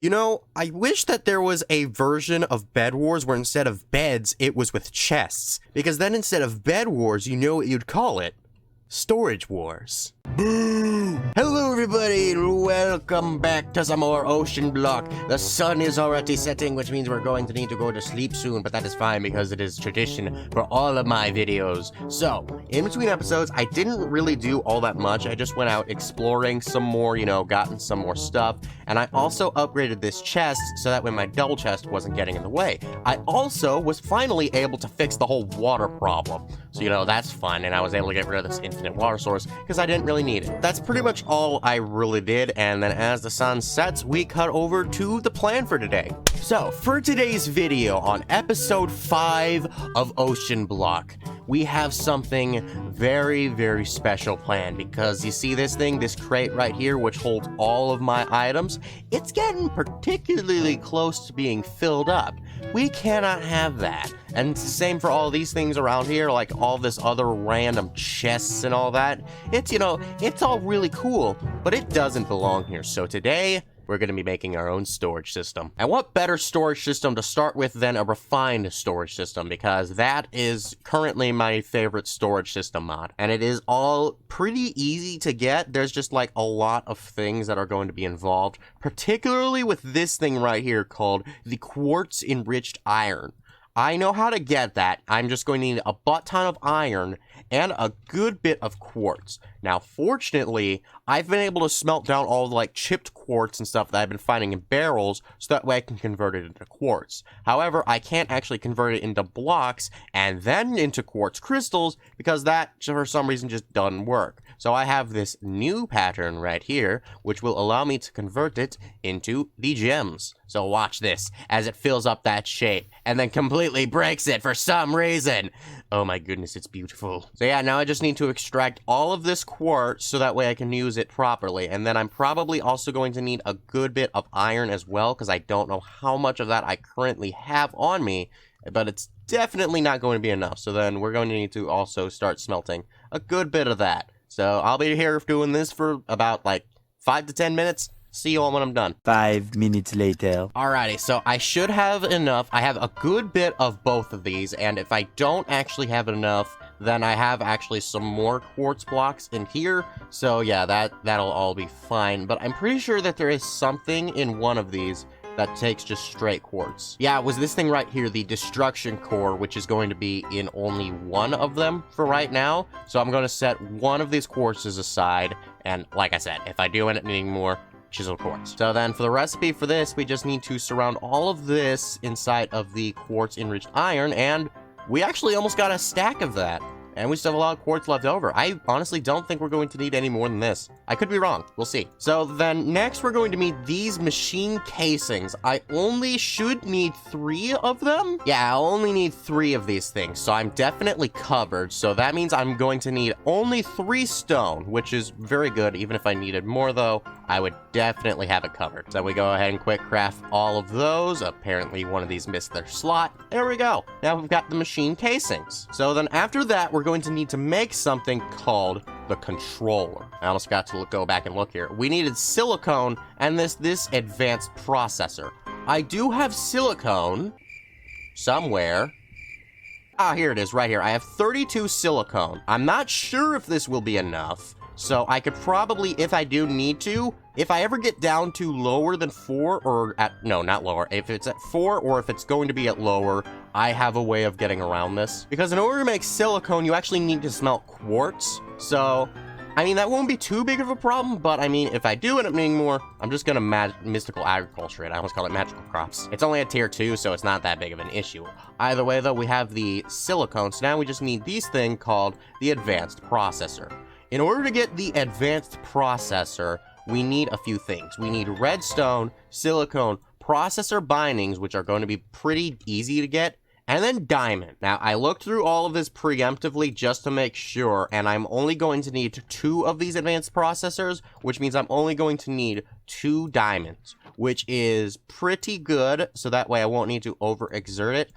You know, I wish that there was a version of Bed Wars where instead of beds, it was with chests. Because then instead of Bed Wars, you know what you'd call it? Storage Wars. Boo! Hello everybody, and welcome back to some more Oceanblock. The sun is already setting, which means we're going to need to go to sleep soon, but that is fine because it is tradition for all of my videos. So, in between episodes, I didn't really do all that much. I just went out exploring some more, gotten some more stuff, and I also upgraded this chest so that way my double chest wasn't getting in the way. I also was finally able to fix the whole water problem. So, that's fun, and I was able to get rid of this infinite water source because I didn't really need it. That's pretty much all I really did, and then as the sun sets, we cut over to the plan for today. So, for today's video on episode 5 of Oceanblock, we have something very, very special planned because you see this thing, this crate right here, which holds all of my items, it's getting particularly close to being filled up. We cannot have that. And it's the same for all these things around here, like all this other random chests and all that. It's, it's all really cool, but it doesn't belong here. So today, we're going to be making our own storage system. And what better storage system to start with than a refined storage system, because that is currently my favorite storage system mod. And it is all pretty easy to get. There's just like a lot of things that are going to be involved, particularly with this thing right here called the quartz enriched iron. I know how to get that. I'm just going to need a butt ton of iron and a good bit of quartz. Now, fortunately, I've been able to smelt down all the like chipped quartz and stuff that I've been finding in barrels, so that way I can convert it into quartz. However, I can't actually convert it into blocks and then into quartz crystals because that, for some reason, just doesn't work. So I have this new pattern right here, which will allow me to convert it into the gems. So watch this as it fills up that shape and then completely breaks it for some reason. Oh my goodness, it's beautiful. So yeah, now I just need to extract all of this quartz so that way I can use it properly. And then I'm probably also going to need a good bit of iron as well because I don't know how much of that I currently have on me, but it's definitely not going to be enough. So then we're going to need to also start smelting a good bit of that. So I'll be here doing this for about like 5 to 10 minutes. See you all when I'm done. 5 minutes later. Alrighty, so I should have enough. I have a good bit of both of these, and if I don't actually have enough, then I have actually some more quartz blocks in here. So yeah, that'll all be fine. But I'm pretty sure that there is something in one of these that takes just straight quartz. Yeah, it was this thing right here, the destruction core, which is going to be in only one of them for right now. So I'm going to set one of these quartzes aside, and like I said, if I do end up needing more, chisel quartz. So then for the recipe for this, we just need to surround all of this inside of the quartz enriched iron, and we actually almost got a stack of that. And we still have a lot of quartz left over. I honestly don't think we're going to need any more than this. I could be wrong. We'll see. So then next we're going to need these machine casings. I only should need 3 of them. Yeah, I'll only need 3 of these things. So I'm definitely covered. So that means I'm going to need only 3 stone, which is very good. Even if I needed more though, I would definitely have it covered. So we go ahead and quick craft all of those. Apparently one of these missed their slot. There we go. Now we've got the machine casings. So then after that, we're going to need to make something called the controller. I almost got to go back and look here. We needed silicone and this advanced processor. I do have silicone somewhere. Ah, here it is right here. I have 32 silicone. I'm not sure if this will be enough. So I could probably, if I do need to, if I ever get down to lower than 4 or no, not lower. If it's at 4 or if it's going to be at lower, I have a way of getting around this. Because in order to make silicone, you actually need to smelt quartz. So, I mean, that won't be too big of a problem, but I mean, if I do end up needing more, I'm just gonna mystical agriculture it. I almost call it magical crops. It's only a tier 2, so it's not that big of an issue. Either way though, we have the silicone, so now we just need this thing called the advanced processor. In order to get the advanced processor, we need a few things. We need redstone, silicone, processor bindings, which are going to be pretty easy to get, and then diamond. Now, I looked through all of this preemptively just to make sure, and I'm only going to need 2 of these advanced processors, which means I'm only going to need 2 diamonds, which is pretty good, so that way I won't need to overexert it.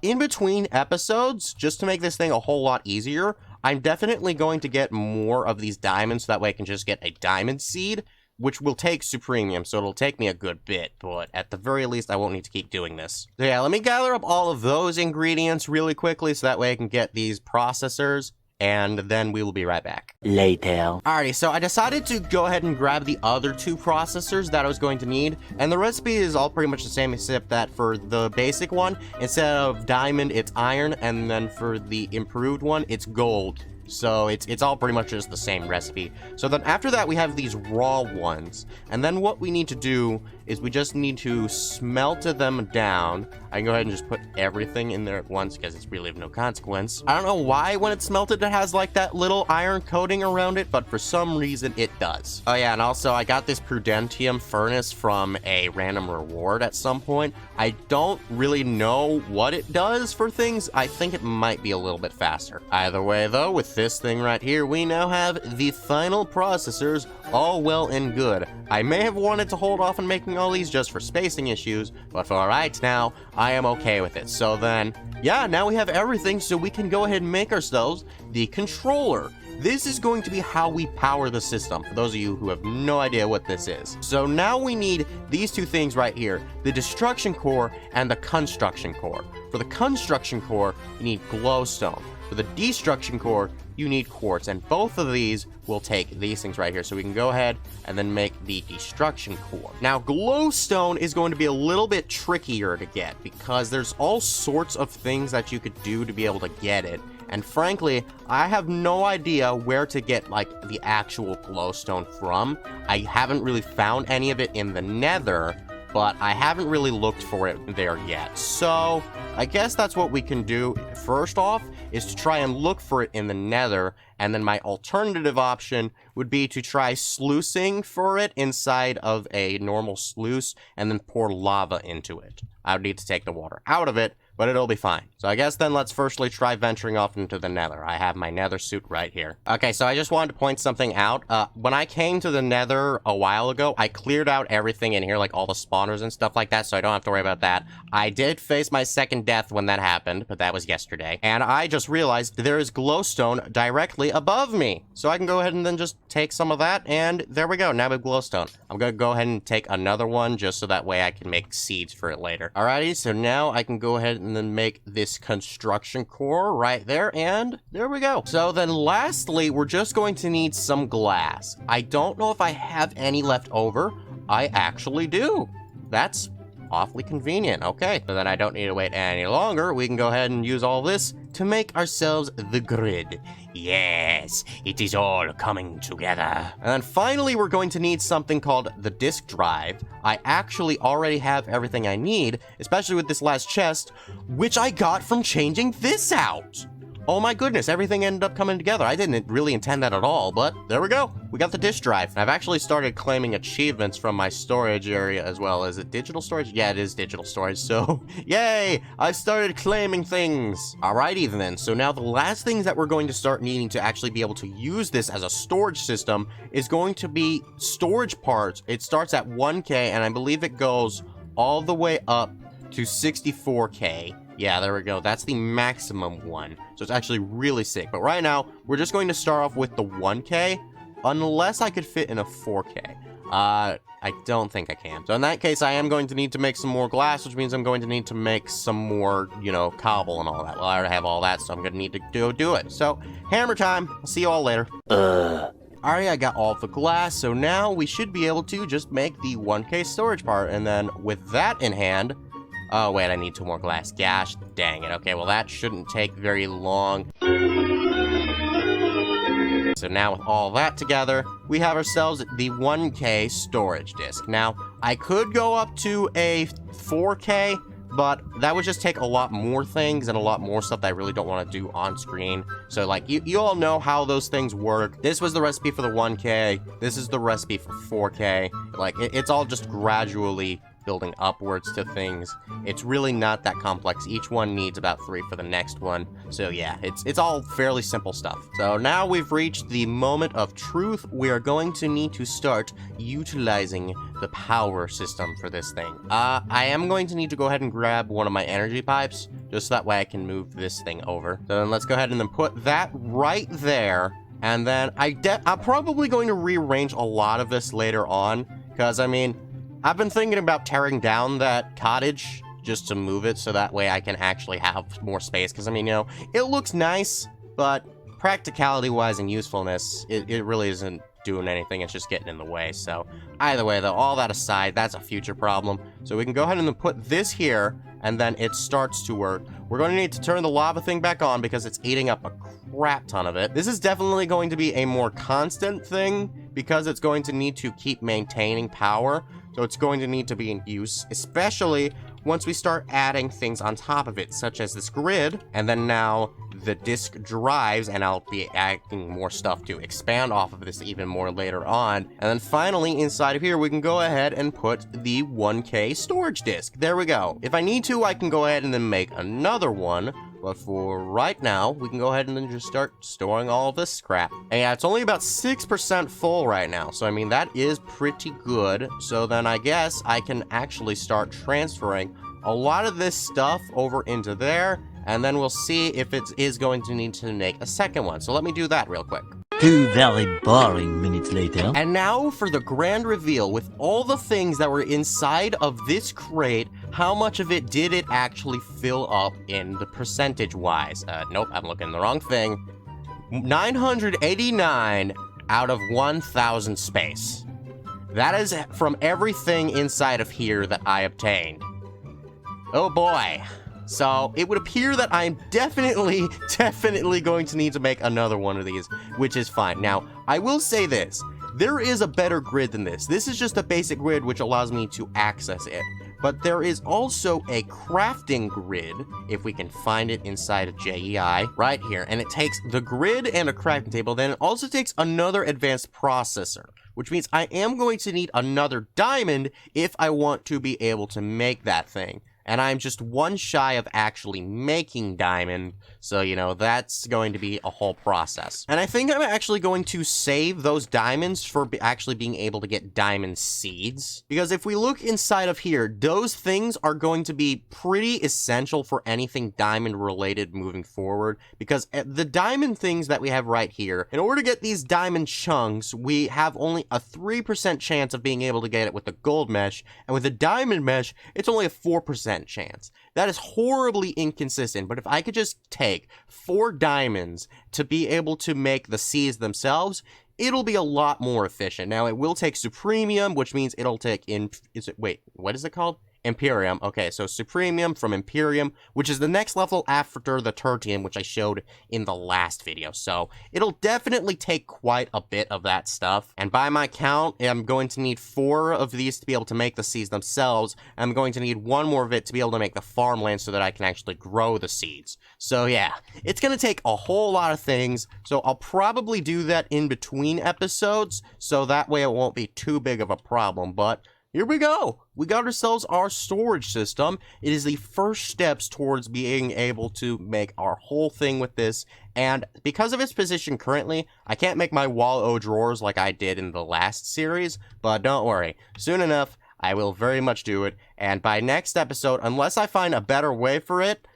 In between episodes, just to make this thing a whole lot easier, I'm definitely going to get more of these diamonds so that way I can just get a diamond seed. which will take supremium, so it'll take me a good bit, but at the very least, I won't need to keep doing this. So yeah, let me gather up all of those ingredients really quickly, so that way I can get these processors, and then we will be right back. Later. Alrighty, so I decided to go ahead and grab the other 2 processors that I was going to need, and the recipe is all pretty much the same, except that for the basic one, instead of diamond, it's iron, and then for the improved one, it's gold. So it's all pretty much just the same recipe. So then after that, we have these raw ones. And then what we need to do is we just need to smelter them down. I can go ahead and just put everything in there at once because it's really of no consequence. I don't know why when it's smelted it has like that little iron coating around it, but for some reason it does. Oh yeah, and also I got this prudentium furnace from a random reward at some point. I don't really know what it does for things. I think it might be a little bit faster. Either way though, with this thing right here, we now have the final processors, all well and good. I may have wanted to hold off on making all these just for spacing issues, but for right now, I am okay with it. So then, yeah, now we have everything, so we can go ahead and make ourselves the controller. This is going to be how we power the system, for those of you who have no idea what this is. So now we need these 2 things right here, the destruction core and the construction core. For the construction core, you need glowstone. For the destruction core, you need quartz, and both of these will take these things right here. So we can go ahead and then make the destruction core. Now, glowstone is going to be a little bit trickier to get because there's all sorts of things that you could do to be able to get it. And frankly, I have no idea where to get like the actual glowstone from. I haven't really found any of it in the Nether, but I haven't really looked for it there yet. So I guess that's what we can do first off, is to try and look for it in the Nether, and then my alternative option would be to try sluicing for it inside of a normal sluice and then pour lava into it. I would need to take the water out of it, but it'll be fine. So I guess then let's firstly try venturing off into the Nether. I have my Nether suit right here. Okay, so I just wanted to point something out. When I came to the Nether a while ago, I cleared out everything in here, like all the spawners and stuff like that, so I don't have to worry about that. I did face my second death when that happened, but that was yesterday. And I just realized there is glowstone directly above me. So I can go ahead and then just take some of that, and there we go. Now we have glowstone. I'm gonna go ahead and take another one just so that way I can make seeds for it later. Alrighty, so now I can go ahead and then make this construction core right there, and there we go. So then lastly, we're just going to need some glass. I don't know if I have any left over. I actually do. That's awfully convenient. Okay, so then I don't need to wait any longer. We can go ahead and use all this to make ourselves the grid. Yes, it is all coming together. And then finally, we're going to need something called the disk drive. I actually already have everything I need, especially with this last chest, which I got from changing this out. Oh my goodness, everything ended up coming together. I didn't really intend that at all, but there we go. We got the disk drive. I've actually started claiming achievements from my storage area as well. Is it digital storage? Yeah, it is digital storage, so yay! I've started claiming things. Alrighty then, so now the last things that we're going to start needing to actually be able to use this as a storage system is going to be storage parts. It starts at 1K, and I believe it goes all the way up to 64K. Yeah, there we go. That's the maximum one. So it's actually really sick. But right now, we're just going to start off with the 1K, unless I could fit in a 4K. I don't think I can. So in that case, I am going to need to make some more glass, which means I'm going to need to make some more, you know, cobble and all that. Well, I already have all that, so I'm going to need to do it. So, hammer time. I'll see you all later. Alright, I got all the glass, so now we should be able to just make the 1K storage part. And then with that in hand... Oh, wait, I need 2 more glass. Gosh, dang it. Okay, well, that shouldn't take very long. So now with all that together, we have ourselves the 1K storage disk. Now, I could go up to a 4K, but that would just take a lot more things and a lot more stuff that I really don't want to do on screen. So, like, you all know how those things work. This was the recipe for the 1K. This is the recipe for 4K. Like, it's all just gradually building upwards to things. It's really not that complex. Each one needs about 3 for the next one. So yeah, it's all fairly simple stuff. So now we've reached the moment of truth. We are going to need to start utilizing the power system for this thing. I am going to need to go ahead and grab one of my energy pipes, just so that way I can move this thing over. So then let's go ahead and then put that right there. And then I'm probably going to rearrange a lot of this later on, because, I mean, I've been thinking about tearing down that cottage just to move it so that way I can actually have more space, because, I mean, you know, it looks nice, but practicality-wise and usefulness, it really isn't doing anything. It's just getting in the way. So either way, though, all that aside, that's a future problem. So we can go ahead and put this here, and then it starts to work. We're going to need to turn the lava thing back on because it's eating up a crap ton of it. This is definitely going to be a more constant thing because it's going to need to keep maintaining power. So it's going to need to be in use, especially once we start adding things on top of it, such as this grid, and then now the disk drives, and I'll be adding more stuff to expand off of this even more later on. And then finally, inside of here, we can go ahead and put the 1K storage disk. There we go. If I need to, I can go ahead and then make another one. But for right now, we can go ahead and then just start storing all of this crap. And yeah, it's only about 6% full right now. So, I mean, that is pretty good. So then I guess I can actually start transferring a lot of this stuff over into there. And then we'll see if it is going to need to make a second one. So let me do that real quick. 2 very boring minutes later. And now for the grand reveal. With all the things that were inside of this crate, how much of it did it actually fill up in the percentage-wise? Nope, I'm looking at the wrong thing. 989 out of 1,000 space. That is from everything inside of here that I obtained. Oh boy. So, it would appear that I'm definitely going to need to make another one of these, which is fine. Now, I will say this. There is a better grid than this. This is just a basic grid which allows me to access it. But there is also a crafting grid, if we can find it inside of JEI, right here. And it takes the grid and a crafting table, then it also takes another advanced processor, which means I am going to need another diamond if I want to be able to make that thing. And I'm just one shy of actually making diamond, so, you know, that's going to be a whole process. And I think I'm actually going to save those diamonds for actually being able to get diamond seeds. Because if we look inside of here, those things are going to be pretty essential for anything diamond related moving forward. Because the diamond things that we have right here, in order to get these diamond chunks, we have only a 3% chance of being able to get it with the gold mesh. And with the diamond mesh, it's only a 4% chance. That is horribly inconsistent, but if I could just take 4 diamonds to be able to make the seeds themselves, it'll be a lot more efficient. Now, it will take supremium, which means it'll take wait, what is it called? Imperium. Okay, so supremium from Imperium, which is the next level after the tertium, which I showed in the last video. So it'll definitely take quite a bit of that stuff. And by my count, I'm going to need 4 of these to be able to make the seeds themselves. I'm going to need 1 more of it to be able to make the farmland so that I can actually grow the seeds. So yeah, it's going to take a whole lot of things. So I'll probably do that in between episodes, so that way it won't be too big of a problem. But here we go. We got ourselves our storage system. It is the first steps towards being able to make our whole thing with this. And because of its position currently, I can't make my wall O drawers like I did in the last series. But don't worry. Soon enough, I will very much do it. And by next episode, unless I find a better way for it,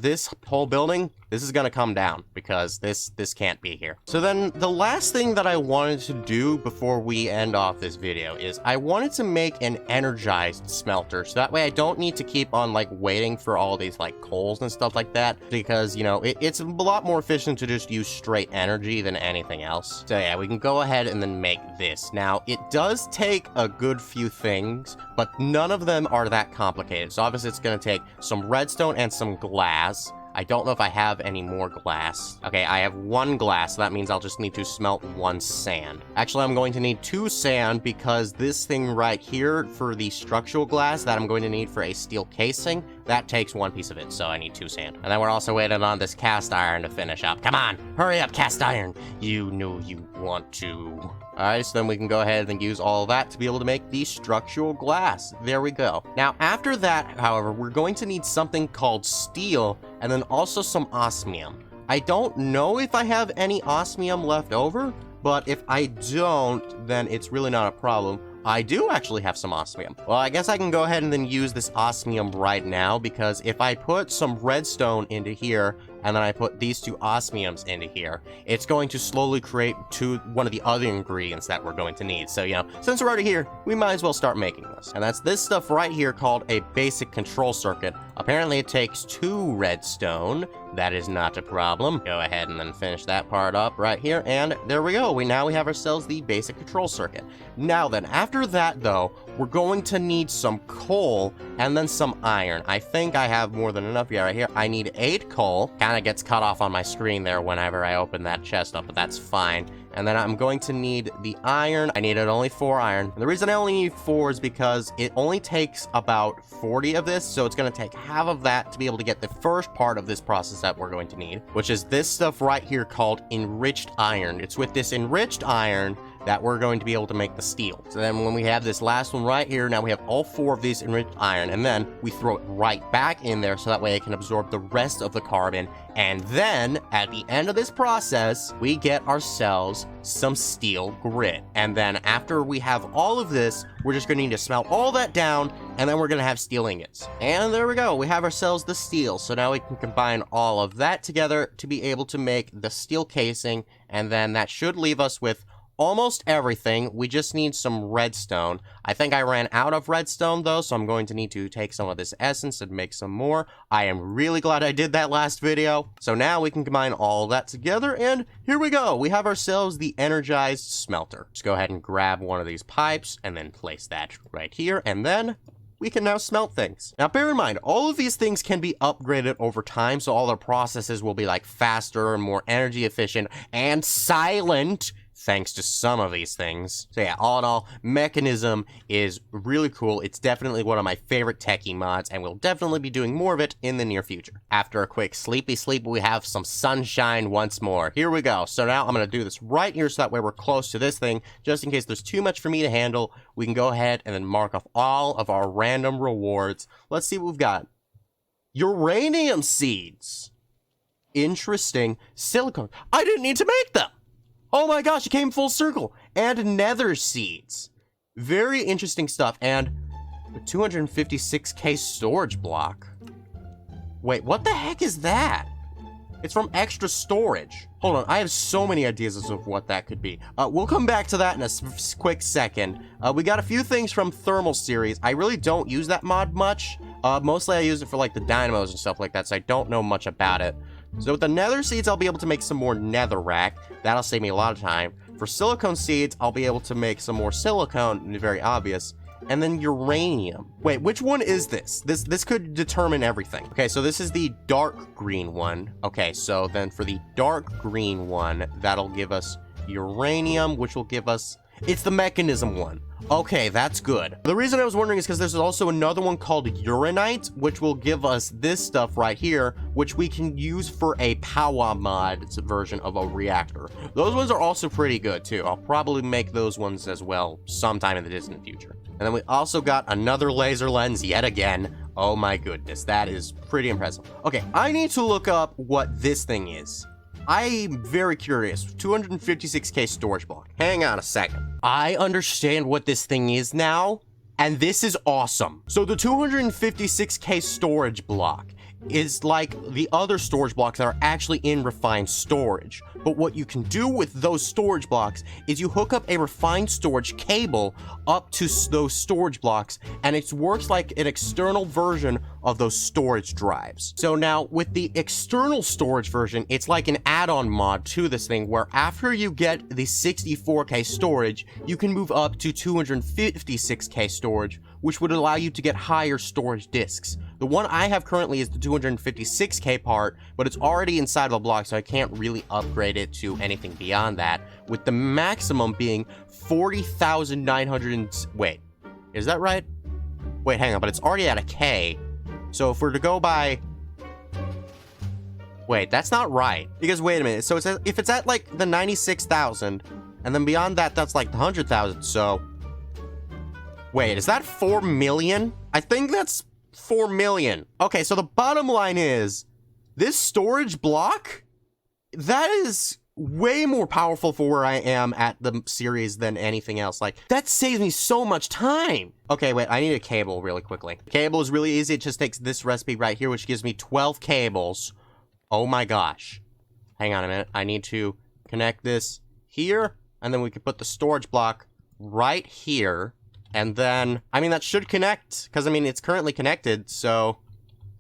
this whole building, this is gonna come down because this can't be here. So then the last thing that I wanted to do before we end off this video is I wanted to make an energized smelter, so that way I don't need to keep on like waiting for all these like coals and stuff like that, because you know it's a lot more efficient to just use straight energy than anything else. So yeah, we can go ahead and then make this. Now it does take a good few things, but none of them are that complicated. So obviously it's gonna take some redstone and some glass. I don't know if I have any more glass. Okay, I have 1 glass, so that means I'll just need to smelt 1 sand. Actually, I'm going to need 2 sand because this thing right here for the structural glass that I'm going to need for a steel casing, that takes 1 piece of it, so I need 2 sand. And then we're also waiting on this cast iron to finish up. Come on, hurry up, cast iron. You know you want to. Alright, so then we can go ahead and use all of that to be able to make the structural glass. There we go. Now, after that, however, we're going to need something called steel, and then also some osmium. I don't know if I have any osmium left over, but if I don't, then it's really not a problem. I do actually have some osmium. Well, I guess I can go ahead and then use this osmium right now, because if I put some redstone into here, and then I put these 2 osmiums into here, it's going to slowly create one of the other ingredients that we're going to need. So, you know, since we're already here, we might as well start making this. And that's this stuff right here called a basic control circuit. Apparently it takes 2 redstone. That is not a problem. Go ahead and then finish that part up right here, and there we go. Now we have ourselves the basic control circuit. Now then, after that though, we're going to need some coal and then some iron. I think I have more than enough. Yeah, right here. I need 8 coal. Kind of gets cut off on my screen there whenever I open that chest up, but that's fine. And then I'm going to need the iron. I needed only 4 iron. And the reason I only need 4 is because it only takes about 40 of this, so it's going to take half of that to be able to get the first part of this process that we're going to need, which is this stuff right here called enriched iron. It's with this enriched iron that we're going to be able to make the steel. So then when we have this last one right here, now we have all 4 of these enriched iron, and then we throw it right back in there so that way it can absorb the rest of the carbon. And then at the end of this process, we get ourselves some steel grit. And then after we have all of this, we're just going to need to smelt all that down, and then we're going to have steel ingots. And there we go. We have ourselves the steel. So now we can combine all of that together to be able to make the steel casing, and then that should leave us with almost everything. We just need some redstone. I think I ran out of redstone though, so I'm going to need to take some of this essence and make some more. I am really glad I did that last video. So now we can combine all that together, and here we go. We have ourselves the energized smelter. Just go ahead and grab one of these pipes and then place that right here, and then we can now smelt things. Now bear in mind, all of these things can be upgraded over time, so all their processes will be like faster and more energy efficient and silent, thanks to some of these things. So yeah, all in all, Mekanism is really cool. It's definitely one of my favorite techie mods, and we'll definitely be doing more of it in the near future. After a quick sleepy sleep, we have some sunshine once more. Here we go. So now I'm going to do this right here so that way we're close to this thing, just in case there's too much for me to handle. We can go ahead and then mark off all of our random rewards. Let's see what we've got. Uranium seeds. Interesting. Silicone. I didn't need to make them. Oh my gosh, it came full circle. And nether seeds. Very interesting stuff. And a 256k storage block. Wait, what the heck is that? It's from extra storage. Hold on, I have so many ideas as of what that could be. We'll come back to that in a quick second. We got a few things from Thermal Series. I really don't use that mod much. Mostly I use it for like the dynamos and stuff like that, so I don't know much about it. So with the nether seeds, I'll be able to make some more netherrack. That'll save me a lot of time. For silicone seeds, I'll be able to make some more silicone, very obvious. And then uranium. Wait, which one is this? This could determine everything. Okay, so this is the dark green one. Okay, so then for the dark green one, that'll give us uranium, which will give us... It's the mekanism one. Okay, that's good. The reason I was wondering is because there's also another one called uranite, which will give us this stuff right here, which we can use for a power mod version of a reactor. Those ones are also pretty good too. I'll probably make those ones as well sometime in the distant future. And then we also got another laser lens yet again. Oh my goodness, that is pretty impressive. Okay, I need to look up what this thing is. I'm very curious. 256k storage block. Hang on a second. I understand what this thing is now, and this is awesome. So the 256k storage block is like the other storage blocks that are actually in refined storage. But what you can do with those storage blocks is you hook up a refined storage cable up to those storage blocks, and it works like an external version of those storage drives. So now with the external storage version, it's like an add-on mod to this thing where after you get the 64k storage, you can move up to 256k storage, which would allow you to get higher storage disks. The one I have currently is the 256k part, but it's already inside of the block, so I can't really upgrade it to anything beyond that, with the maximum being 40,900 wait, is that right? Wait, hang on, but it's already at a K. So if we're to go by... Wait, that's not right. Because wait a minute, so if it's at like the 96,000, and then beyond that, that's like the 100,000, so... Wait, is that 4 million? I think that's 4 million. Okay, so the bottom line is, this storage block, that is way more powerful for where I am at the series than anything else. Like, that saves me so much time. Okay, wait, I need a cable really quickly. Cable is really easy. It just takes this recipe right here, which gives me 12 cables. Oh my gosh. Hang on a minute. I need to connect this here, and then we can put the storage block right here. And then, I mean, that should connect, because, I mean, it's currently connected, so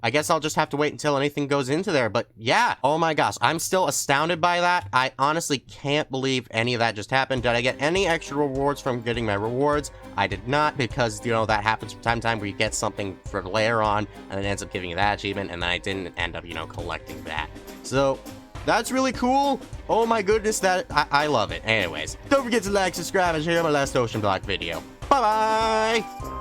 I guess I'll just have to wait until anything goes into there. But yeah, oh my gosh, I'm still astounded by that. I honestly can't believe any of that just happened. Did I get any extra rewards from getting my rewards? I did not, because, you know, that happens from time to time where you get something for layer on, and it ends up giving you that achievement, and then I didn't end up, you know, collecting that. So that's really cool. Oh my goodness, that I love it. Anyways, don't forget to like, subscribe, and share my last Oceanblock video. Bye-bye!